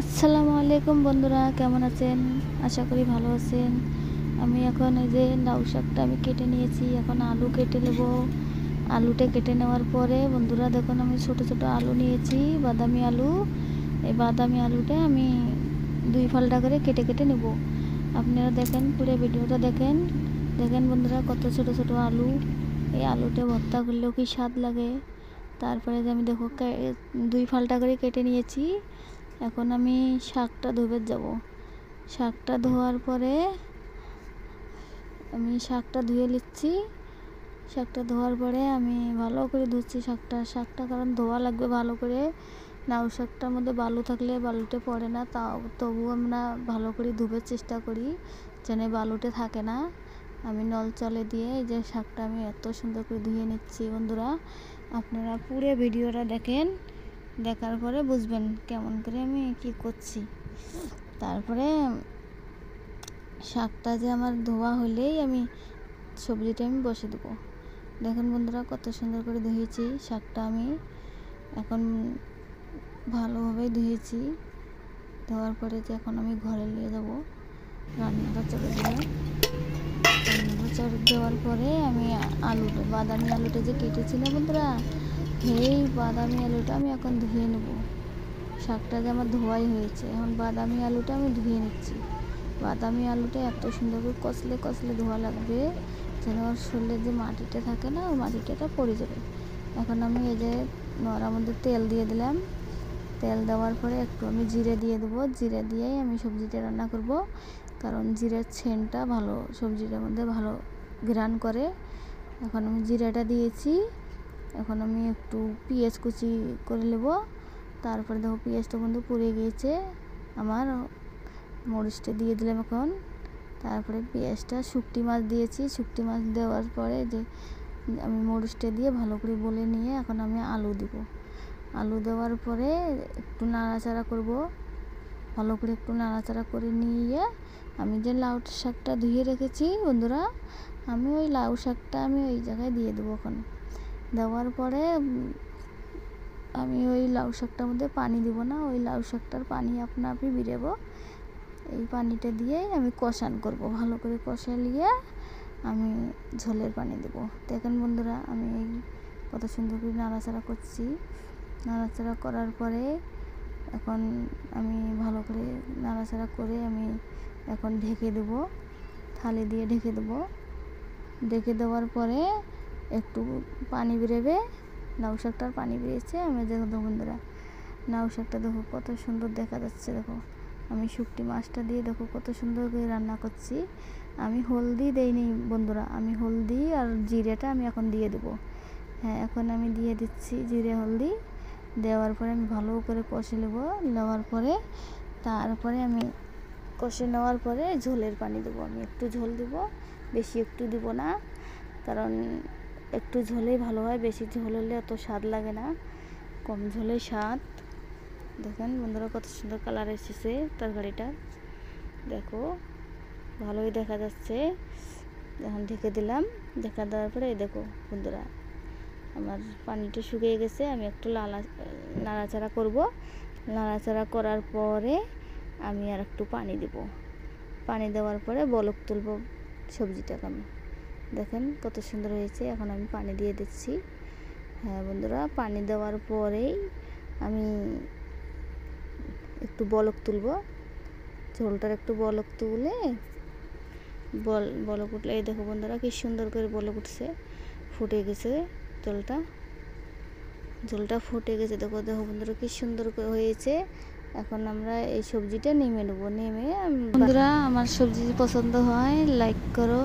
আসসালামু আলাইকুম বন্ধুরা, কেমন আছেন? আশা করি ভালো আছেন। আমি এখন এই যে লাউ শাকটা আমি কেটে নিয়েছি। এখন আলু কেটে নেব। আলুটা কেটে নেওয়ার পরে বন্ধুরা দেখুন, আমি ছোট ছোট আলু নিয়েছি, বাদামি আলু। এই বাদামি আলুটা আমি 2 ফালটা করে কেটে কেটে নেব। আপনারা দেখেন, পুরো ভিডিওটা দেখেন। দেখেন বন্ধুরা, কত ছোট ছোট আলু। এই আলুটা ভর্তা করলেও কি স্বাদ লাগে। তারপরে যে আমি দেখো 2 ফালটা করে কেটে নিয়েছি। এখন আমি শাকটা ধুবে যাব। শাকটা ধোয়ার পরে আমি শাকটা ধুয়ে নিচ্ছি। শাকটা ধোয়ার পরে আমি ভালো করে ধুচ্ছি শাকটা কারণ ধোয়া লাগবে ভালো করে। লাউ শাকটার মধ্যে বালু থাকলে বালুতে পড়ে না, তবু আমরা ভালো করে ধুবার চেষ্টা করি যেন বালুতে থাকে না। আমি নল চলে দিয়ে এই যে শাকটা আমি এত সুন্দর করে ধুয়ে নিচ্ছি। বন্ধুরা, আপনারা পুরো ভিডিওটা দেখেন, দেখার পরে বুঝবেন কেমন করে আমি কি করছি। তারপরে শাকটা যে আমার ধোয়া হলেই আমি সবজিটা আমি বসে দেবো। দেখুন বন্ধুরা, কত সুন্দর করে ধুয়েছি শাকটা আমি। এখন ভালোভাবে ধুয়েছি। ধোয়ার পরে যে এখন আমি ঘরে নিয়ে যাব, রান্নাটা চলে দেবো। রান্নাটা চলে দেওয়ার পরে আমি বাদামি আলুটা যে কেটেছিলাম বন্ধুরা, এই বাদামি আলুটা আমি এখন ধুয়ে নেব। শাকটা যে আমার ধোয়াই হয়েছে, এখন বাদামি আলুটা আমি ধুয়ে নিচ্ছি। বাদামি আলুটা এত সুন্দর করে কষলে কষলে ধোয়া লাগবে যেন ওর শরীরে যে মাটিটা থাকে না, ওই মাটিটা পড়ে যাবে। এখন আমি এই যে নোড়ার মধ্যে তেল দিয়ে দিলাম। তেল দেওয়ার পরে একটু আমি জিরে দিয়ে দেবো। জিরে দিয়েই আমি সবজিটা রান্না করব, কারণ জিরের সেন্টটা ভালো সবজিটার মধ্যে ভালো ঘ্রাণ করে। এখন আমি জিরাটা দিয়েছি। এখন আমি একটু পেঁয়াজ কুচি করে নেব। তারপরে দেখো পেঁয়াজটা কিন্তু পুড়ে গিয়েছে আমার। মরিচটা দিয়ে দিলাম এখন। তারপরে পেঁয়াজটা, শুকটি মাছ দিয়েছি। শুকটি মাছ দেওয়ার পরে যে আমি মরিচটা দিয়ে ভালো করে বলে নিয়ে এখন আমি আলু দিব। আলু দেওয়ার পরে একটু নাড়াচাড়া করব। ভালো করে একটু নাড়াচাড়া করে নিয়ে আমি যে লাউ শাকটা ধুয়ে রেখেছি বন্ধুরা, আমি ওই লাউ শাকটা আমি ওই জায়গায় দিয়ে দেবো। এখন দেওয়ার পরে আমি ওই লাউ শাকটার মধ্যে পানি দিব না, ওই লাউ শাকটার পানি আপনা আপনি বেরোবো। এই পানিটা দিয়ে আমি কষান করব, ভালো করে কষালিয়ে আমি ঝোলের পানি দেব। দেখেন বন্ধুরা, আমি এই কত সুন্দর করে নাড়াচাড়া করছি। নাড়াচাড়া করার পরে এখন আমি ভালো করে নাড়াচাড়া করে আমি এখন ঢেকে দেবো, থালি দিয়ে ঢেকে দেবো। ঢেকে দেওয়ার পরে একটু পানি বেরোবে, লাউ শাকটার পানি বেরিয়েছে। আমি দেখো বন্ধুরা, লাউ শাকটা দেখো কত সুন্দর দেখা যাচ্ছে। দেখো আমি শুকটি মাছটা দিয়ে দেখো কত সুন্দর করে রান্না করছি। আমি হলদি দেইনি বন্ধুরা, আমি হলদি আর জিরেটা আমি এখন দিয়ে দেবো। হ্যাঁ, এখন আমি দিয়ে দিচ্ছি জিরে হলদি। দেওয়ার পরে আমি ভালো করে কষে নেব। নেওয়ার পরে তারপরে আমি কষে নেওয়ার পরে ঝোলের পানি দেবো। আমি একটু ঝোল দেব, বেশি একটু দিব না, কারণ একটু ঝোলেই ভালো হয়। বেশি ঝোল হলে অত স্বাদ লাগে না, কম ঝোলে স্বাদ। দেখেন বন্ধুরা, কত সুন্দর কালার এসেছে তরকারিটা। দেখো ভালোই দেখা যাচ্ছে। এখন ঢেকে দিলাম। ঢেকে দেওয়ার পরে এই দেখো বন্ধুরা, আমার পানিটা শুকিয়ে গেছে। আমি একটু নাড়াচাড়া করব। নাড়াচাড়া করার পরে আমি আর একটু পানি দেব। পানি দেওয়ার পরে বলক তুলব সবজিটাকে আমি। দেখেন কত সুন্দর হয়েছে। এখন আমি পানি দিয়ে দিচ্ছি। হ্যাঁ বন্ধুরা, পানি দেওয়ার পরেই আমি একটু বলক তুলব। ঝোলটার একটু বলক তুলে বলক উঠলে এই দেখো বন্ধুরা, কি সুন্দর করে বলক উঠছে, ফুটে গেছে ঝোলটা ফুটে গেছে। দেখো দেখো বন্ধুরা, কি সুন্দর করে হয়েছে। এখন আমরা এই সবজিটা নেমে নেবো। নেমে বন্ধুরা, আমার সবজি পছন্দ হয় লাইক করো।